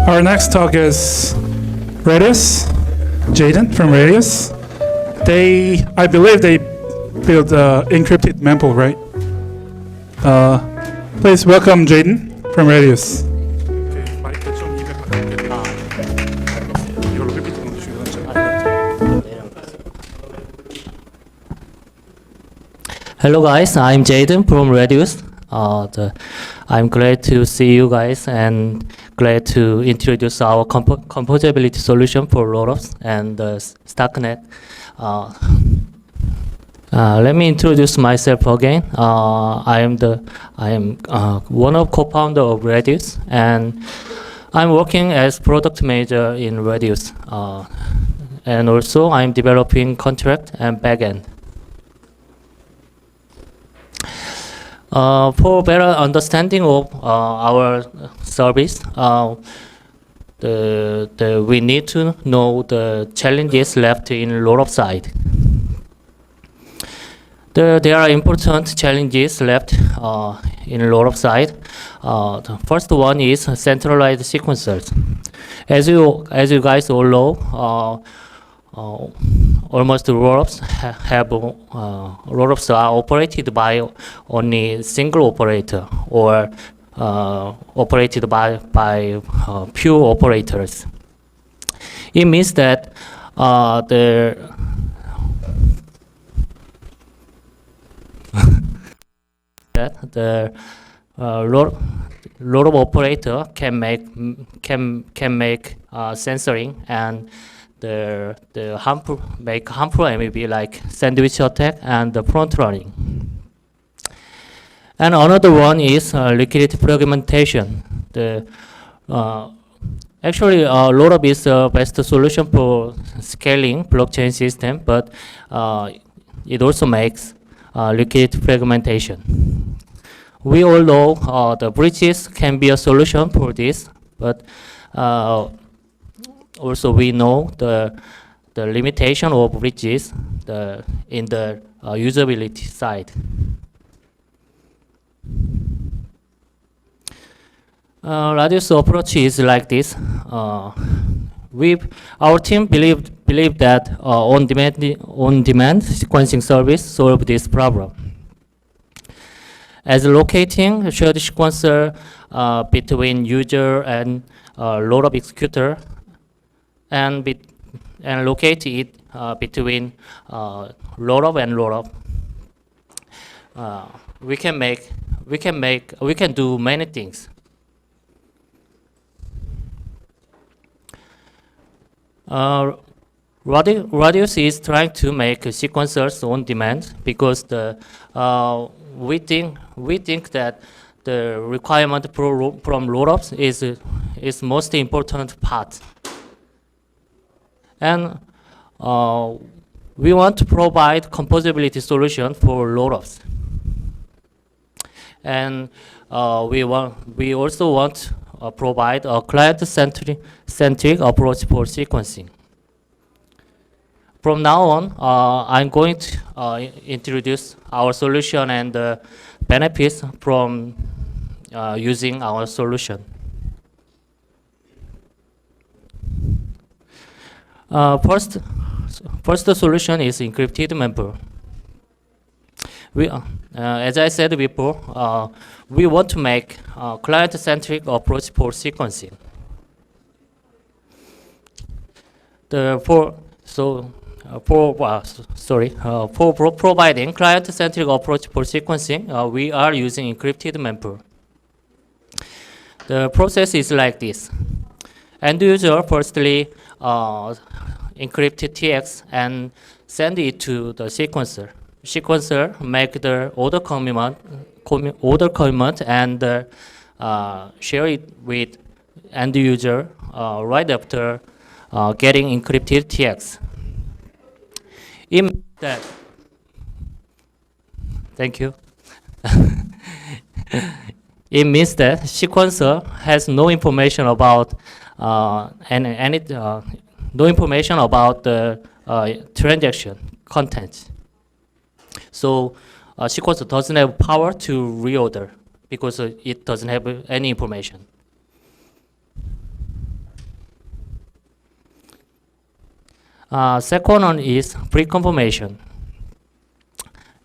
Our next talk is Radius, Jayden from Radius. I believe they built encrypted mempool, right? Please welcome Jayden from Radius. Hello guys, I'm Jayden from Radius. I'm glad to see you guys and glad to introduce our composability solution for rollups and Starknet. Let me introduce myself again. I am one of co-founder of Radius, and I'm working as product manager in Radius. And also I'm developing contract and backend. For better understanding of our service, we need to know the challenges left in rollup side. There are important challenges left in rollup side. The first one is centralized sequencers. As you guys all know, almost rollups rollups are operated by only single operator or operated by few operators. It means that the rollup operator can make censoring and the harmful MAB like sandwich attack and the front running. And another one is liquidity fragmentation. Actually, rollup is the best solution for scaling blockchain system, but it also makes liquidity fragmentation. We all know the bridges can be a solution for this, but also we know the limitation of bridges in the usability side. Radius approach is like this. Our team believe that on-demand sequencing service solve this problem. As locating a shared sequencer between user and rollup executor, and locate it between rollup and rollup. We can do many things. Radius is trying to make sequencers on demand because we think that the requirement from rollups is most important part. And we want to provide composability solution for rollups. And we also want to provide a client-centric approach for sequencing. From now on, I'm going to introduce our solution and the benefits from using our solution. First solution is encrypted mempool. As I said before, we want to make a client-centric approach for sequencing. For providing client-centric approach for sequencing, we are using encrypted mempool. The process is like this. End user firstly encrypt TX and send it to the sequencer. Sequencer make the order commitment and share it with end user right after getting encrypted TX. It means that, thank you. It means that sequencer has no information about no information about the transaction content. So sequencer doesn't have power to reorder because it doesn't have any information. Second one is pre-confirmation.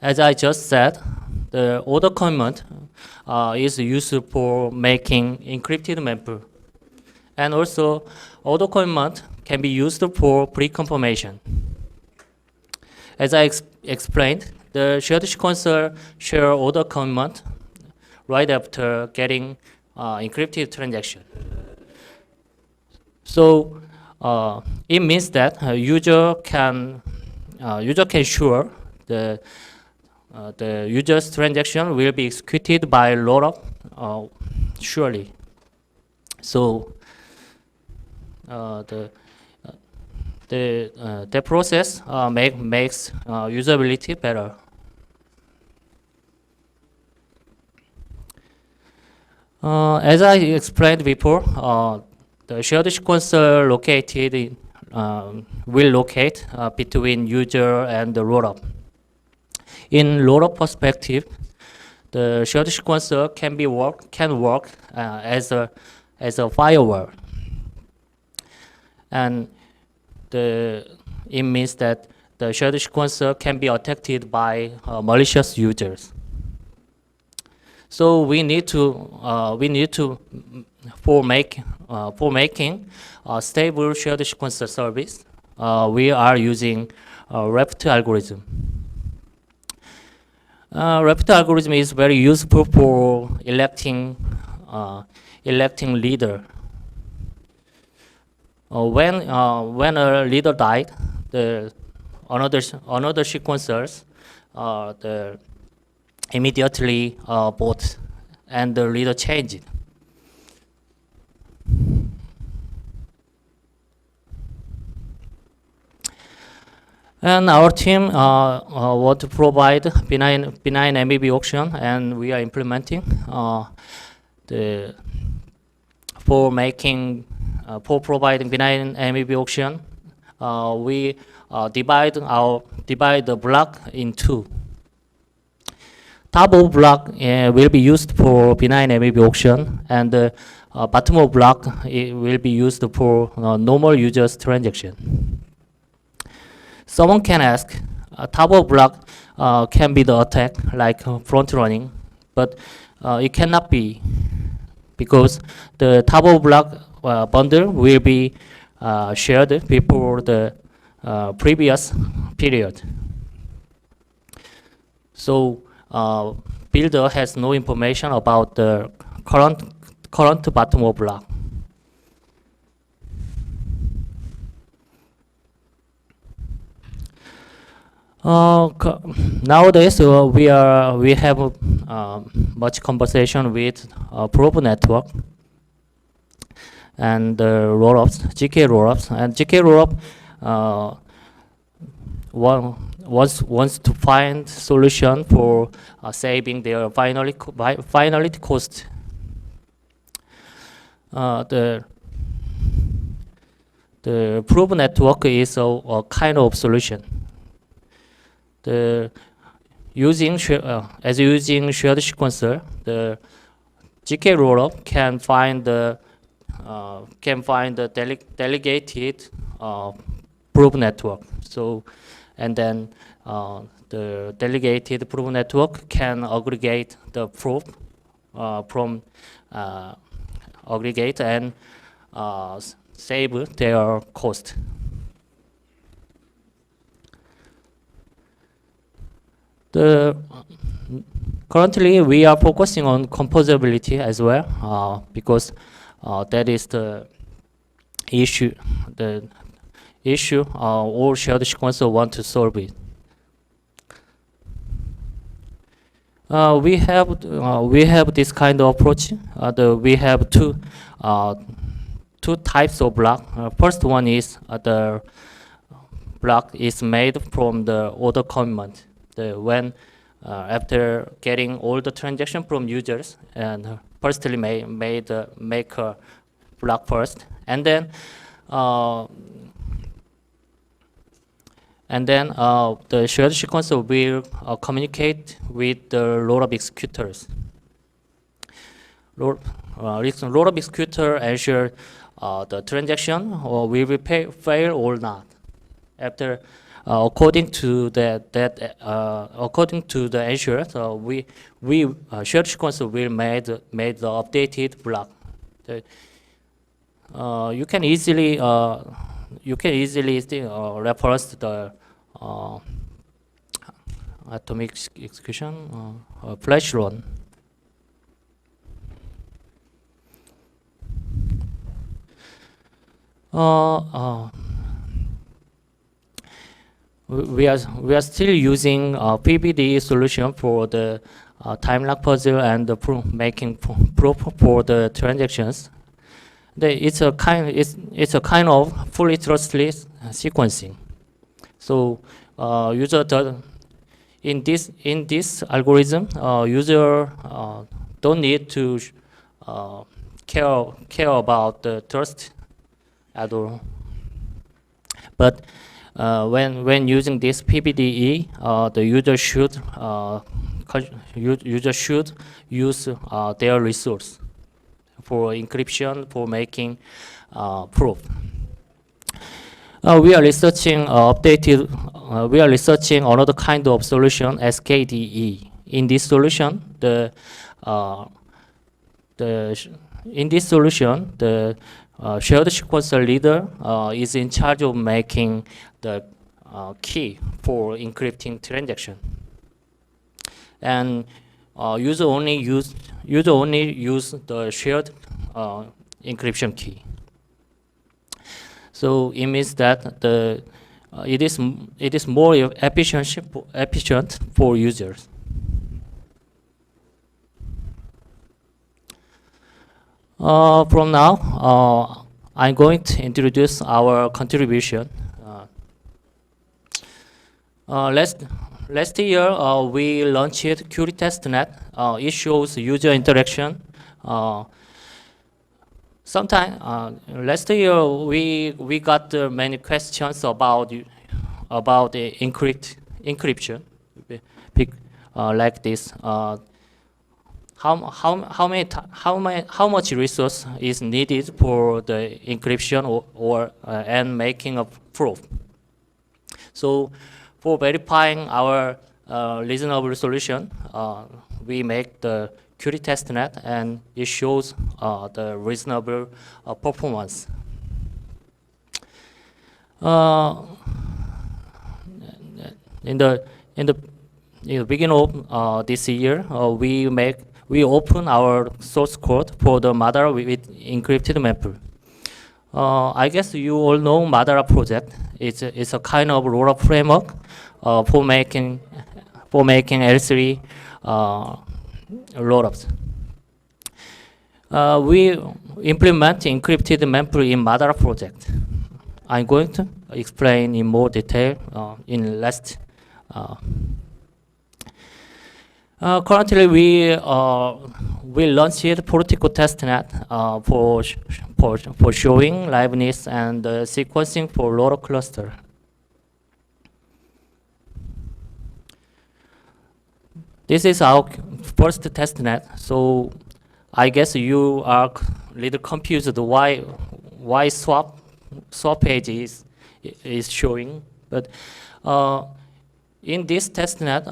As I just said, the order commitment is used for making encrypted mempool. And also, order commitment can be used for pre-confirmation. As I explained, the shared sequencer share order commitment right after getting encrypted transaction. So it means that user can sure the user's transaction will be executed by rollup surely. So the process makes usability better. As I explained before, the shared sequencer located in, will locate between user and the rollup. In rollup perspective, the shared sequencer can work as a firewall, and it means that the shared sequencer can be attacked by malicious users. So we need to for making a stable shared sequencer service, we are using REPT algorithm. REPT algorithm is very useful for electing leader. When a leader died, another sequencers immediately vote, and the leader changed. And our team want to provide benign MEB auction, and we are implementing for providing benign MEB auction. We divide the block in two. Top of block will be used for benign MEB auction, and the bottom of block will be used for normal users transaction. Someone can ask, top of block can be the attack, like front running, but it cannot be, because the top of block bundle will be shared before the previous period. So builder has no information about the current bottom of block. Nowadays we have much conversation with probe network and rollups, GK rollups, and GK rollup wants to find solution for saving their finality cost. The probe network is a kind of solution. Using shared sequencer, the GK rollup can find the delegated probe network. So, and then the delegated probe network can aggregate the probe from aggregate and save their cost. Currently, we are focusing on composability as well, because that is the issue. All shared sequencer want to solve it. We have this kind of approach. We have two types of block. First one is the block is made from the order commitment. When after getting all the transaction from users, and firstly make a block first, and then the shared sequencer will communicate with the rollup executors. Rollup executor ensure the transaction will fail or not. after according to according to the answer, so we shared sequencer will made the updated block. You can easily reference the atomic execution flash run. We are still using PBD solution for the time lock puzzle and the making proof for the transactions. It's a kind of fully trustless sequencing. So user does in this algorithm, user don't need to care about the trust at all. But when using this PBDE, the user should use their resource for encryption, for making proof. We are researching another kind of solution, SKDE. In this solution, the shared sequencer leader is in charge of making the key for encrypting transaction, and user only use the shared encryption key. So it means that it is more efficient for users. From now, I'm going to introduce our contribution. Last year, we launched Qt testnet. It shows user interaction. Last year, we got many questions about the encryption, like this. How much resource is needed for the encryption and making a proof? So, for verifying our reasonable solution, we make the Qt testnet, and it shows the reasonable performance. In the beginning of this year, we open our source code for the Madara with encrypted maple. I guess you all know Madara project. It's a kind of rollup framework for making L3 rollups. We implement encrypted maple in Madara project. I'm going to explain in more detail in last. Currently, we launched Portico testnet for showing liveness and sequencing for rollup cluster. This is our first testnet, so I guess you are a little confused why swap page is showing. But in this testnet,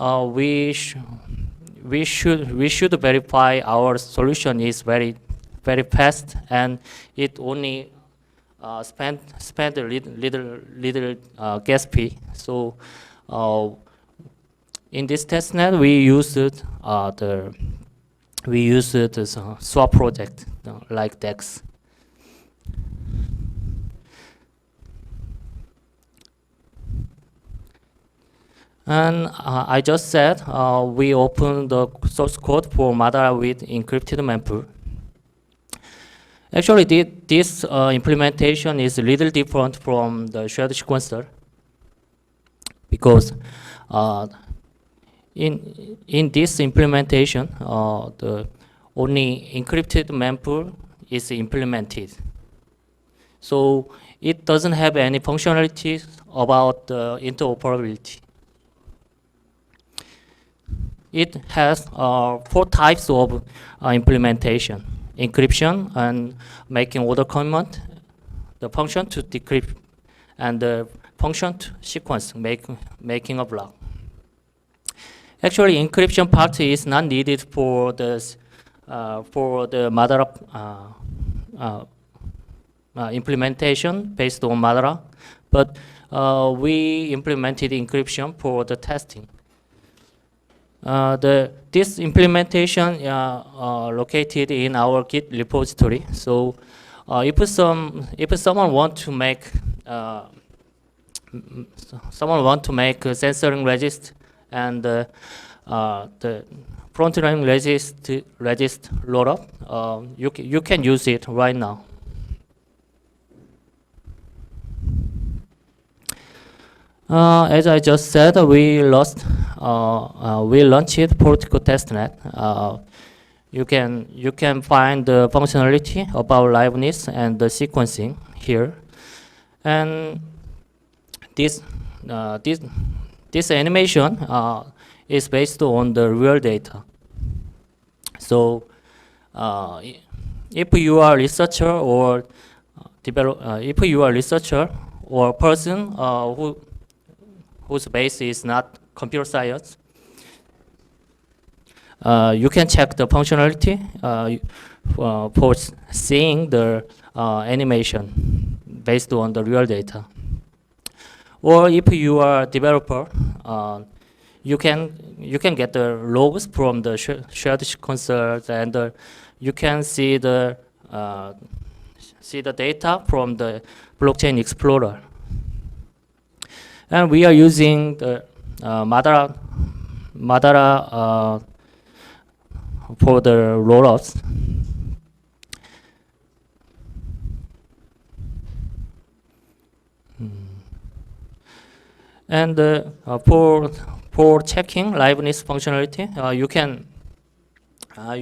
we should verify our solution is very fast, and it only spend a little gas fee. So in this testnet, we used the swap project like DEX. And I just said we open the source code for Madara with encrypted mempool. Actually, this implementation is a little different from the shared sequencer, because in this implementation, the only encrypted mempool is implemented. So it doesn't have any functionality about interoperability. It has 4 types of implementation: encryption and making order command, the function to decrypt, and the function to sequence, making a block. Actually, encryption part is not needed for the Madara implementation based on Madara, but we implemented encryption for the testing. This implementation located in our Git repository. So if someone want to make a censoring regist and the front line regist load up, you can use it right now. As I just said, we launched Political Testnet. You can find the functionality about liveness and the sequencing here, and this animation is based on the real data. So if you are a researcher or or a person whose base is not computer science, you can check the functionality for seeing the animation based on the real data. Or if you are a developer, you can get the logs from the shared consoles, and you can see the data from the blockchain explorer. And we are using the Madara for the rollups. And for checking liveness functionality, you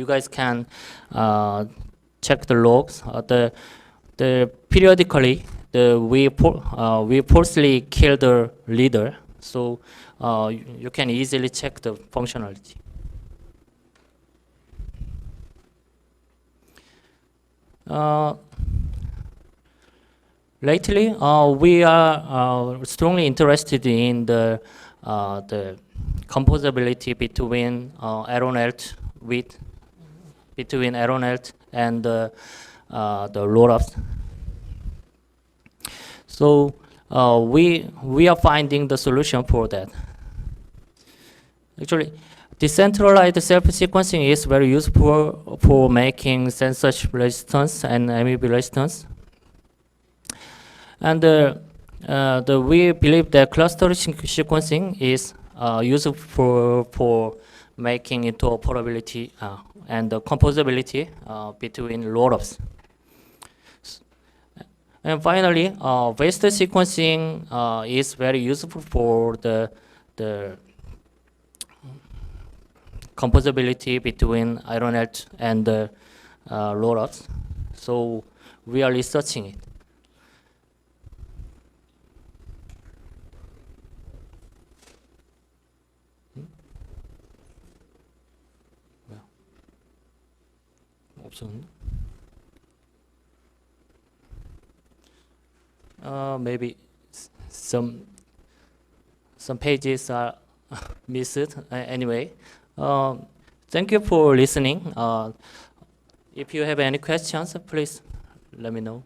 guys can check the logs. The periodically we falsely kill the leader, so you can easily check the functionality. Lately, we are strongly interested in the composability between Aeronet and the rollups. So we are finding the solution for that. Actually, decentralized self-sequencing is very useful for making censorship resistance and MEB resistance. And we believe that cluster sequencing is useful for making interoperability and the composability between rollups. And finally, waste sequencing is very useful for the composability between Aeronet and the rollups. So we are researching it. Maybe some pages are missed. Anyway, thank you for listening. If you have any questions, please let me know.